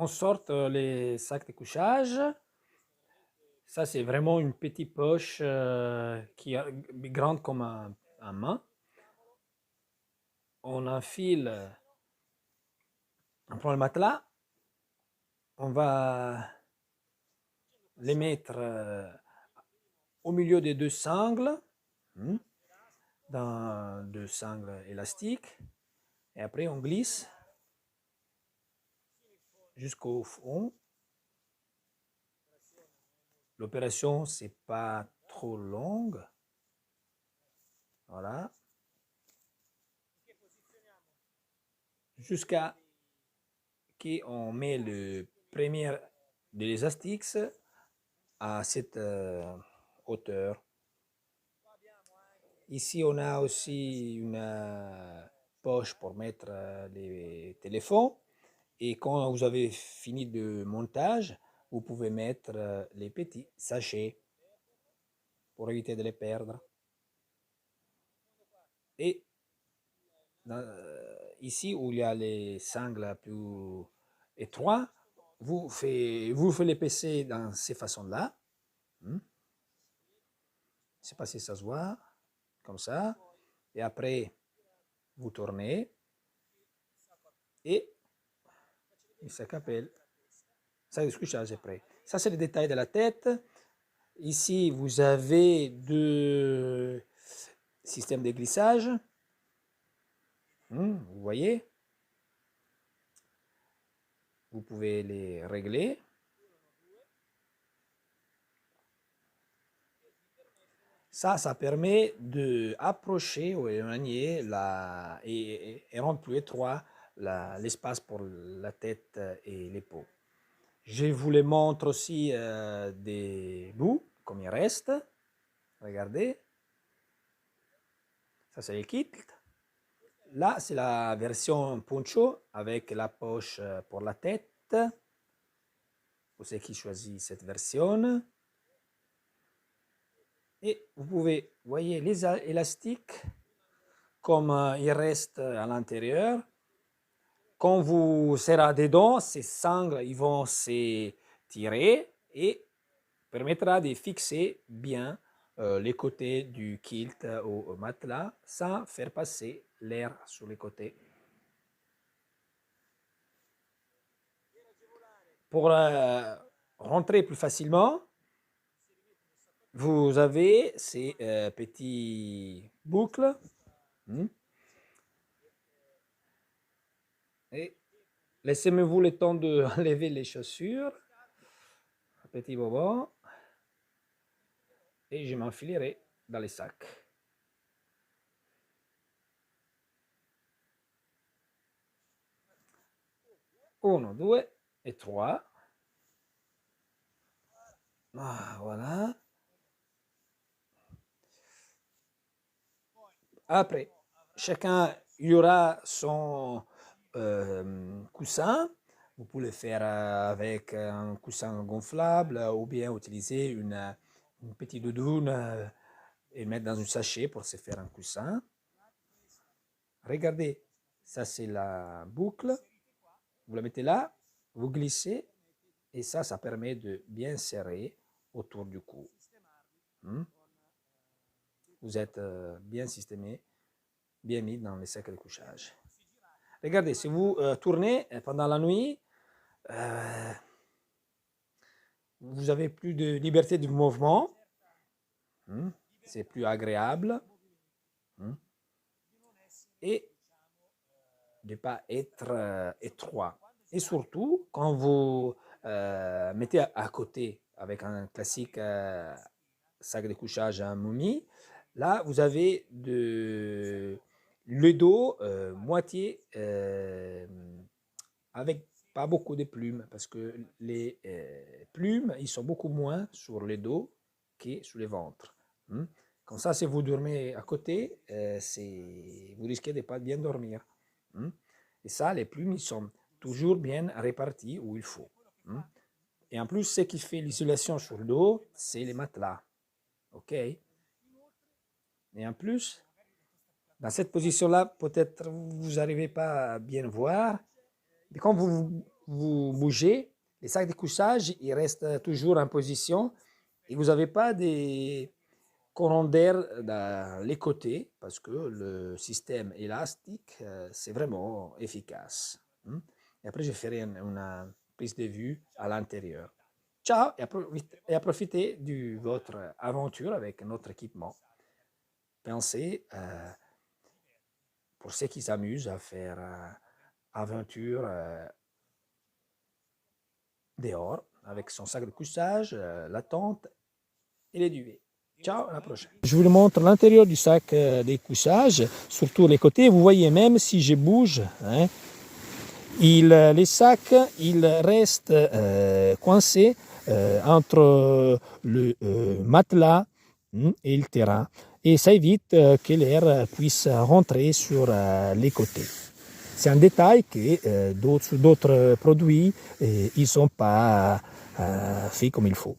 on sort les sacs de couchage. Ça, c'est vraiment une petite poche qui est grande comme un main. On enfile, on prend le matelas, on va les mettre au milieu des deux sangles, dans deux sangles élastiques, et après on glisse jusqu'au fond. L'opération, c'est pas trop longue. Voilà. Jusqu'à qu'on met le premier de l'élastique à cette hauteur. Ici, on a aussi une poche pour mettre les téléphones. Et quand vous avez fini le montage, vous pouvez mettre les petits sachets pour éviter de les perdre. Et ici où il y a les sangles plus étroits, vous faites l'épaissir dans ces façons-là. Je ne sais pas si ça se voit, comme ça. Et après, vous tournez et il s'accapelle. Ça, le couchage est prêt. Ça, c'est le détail de la tête. Ici, vous avez deux systèmes de glissage. Vous voyez? Vous pouvez les régler. Ça permet d'approcher ou éloigner et rendre plus étroit l'espace pour la tête et l'épaule. Je vous les montre aussi des bouts, comme il reste. Regardez. Ça, c'est le kit. Là, c'est la version poncho avec la poche pour la tête. Pour ceux qui choisissent cette version. Et vous pouvez, voyez les élastiques, comme il reste à l'intérieur. Quand vous serrez dedans, ces sangles ils vont se tirer et permettra de fixer bien les côtés du kilt au matelas sans faire passer l'air sur les côtés. Pour rentrer plus facilement, vous avez ces petits boucles. Et laissez-moi le temps d'enlever les chaussures. Petit bobo. Et je m'enfilerai dans les sacs. 1, 2 et 3. Ah, voilà. Après, chacun y aura son coussin. Vous pouvez le faire avec un coussin gonflable ou bien utiliser une petite doudoune et mettre dans un sachet pour se faire un coussin. Regardez, ça c'est la boucle. Vous la mettez là, vous glissez et ça permet de bien serrer autour du cou. Vous êtes bien systémé, bien mis dans les sacs de couchage. Regardez, si vous tournez pendant la nuit, vous avez plus de liberté de mouvement. C'est plus agréable. Et de ne pas être étroit. Et surtout, quand vous mettez à côté avec un classique sac de couchage à momie, là, vous avez le dos moitié avec pas beaucoup de plumes, parce que les plumes, ils sont beaucoup moins sur le dos que sur le ventre. Comme ça, si vous dormez à côté, vous risquez de ne pas bien dormir. Et ça, les plumes, ils sont toujours bien réparties où il faut. Et en plus, ce qui fait l'isolation sur le dos, c'est les matelas. OK? Et en plus, dans cette position-là, peut-être vous n'arrivez pas à bien voir. Mais quand vous vous bougez, les sacs de couchage, ils restent toujours en position et vous n'avez pas des courants d'air dans les côtés parce que le système élastique, c'est vraiment efficace. Et après, je ferai une prise de vue à l'intérieur. Ciao et profitez de votre aventure avec notre équipement. Pensez, pour ceux qui s'amusent à faire aventure dehors avec son sac de couchage, la tente et les duvets. Ciao, à la prochaine. Je vous montre l'intérieur du sac des couchages, surtout les côtés. Vous voyez même si je bouge, hein, les sacs ils restent coincés entre le matelas et le terrain. Et ça évite que l'air puisse rentrer sur les côtés. C'est un détail que d'autres produits ils ne sont pas faits comme il faut.